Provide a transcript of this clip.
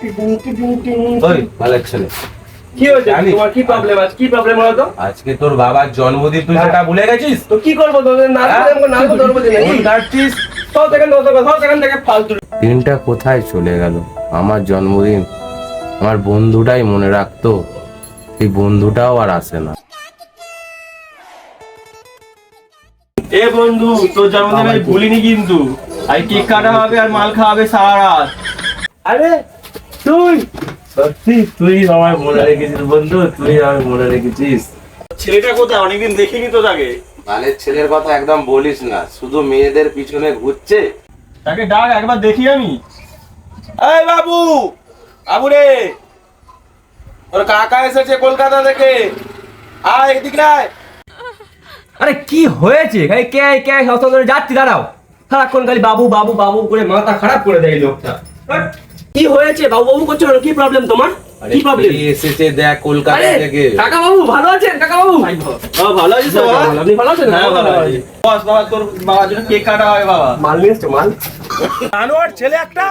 ওই মালের ছেলে, কি হয়েছে? তোমার কি প্রবলেম আছে? কি প্রবলেম বলো তো? আজকে তোর বাবার জন্মদিন, তুই সেটা ভুলে গেছিস? তো কি করবো তোদের নাচবো ধরবো ফোন কাটছিস? সব সেখান থেকে ফালতু। দিনটা কোথায় চলে গেল? আমার জন্মদিন আমার বন্ধুটাই মনে রাখতো, এই বন্ধুটাও আর আসে না। এ বন্ধু, তোর জন্মদিন আমি ভুলিনি কিন্তু। আর কেক কাটা হবে আর মাল খাওয়াবে সারা রাত। আরে তুই সত্যি তুই আমায় মনে রেখেছিস বন্ধু, তুই আমায় মনে রেখেছিস। ছেলেটা কোথায়? অনেকদিন দেখিনি তো তাকে। মালের ছেলের কথা একদম বলিস না, শুধু মেয়েদের পিছনে ঘুরছে। তাকে ডাক, একবার দেখি আমি। এই বাবু, বাবু রে, ওর কাকা এসেছে কলকাতা থেকে, আয় এদিকে আয়। আরে কি হয়েছে? খালি কে কে হত করে যাচ্ছি, দাঁড়াও। সারাক্ষণ খালি বাবু বাবু বাবু করে মাথা খারাপ করে দেয় এই লোকটা। কি হয়েছে? বাবু বাবু করছো কেন? কি প্রবলেম তোমার? কি প্রবলেম? এসেছে দেখ কলকাতা থেকে। কাকা বাবু ভালো আছেন? কাকা বাবু ভালো আছিস বাবা? আপনি ভালো আছেন? হ্যাঁ ভালো আছি। বস বাবা, তোর বাবার জন্য কেক কাটা হবে বাবা। মাল নিয়ে এসছো? মাল জানোয়ার ছেলে একটা।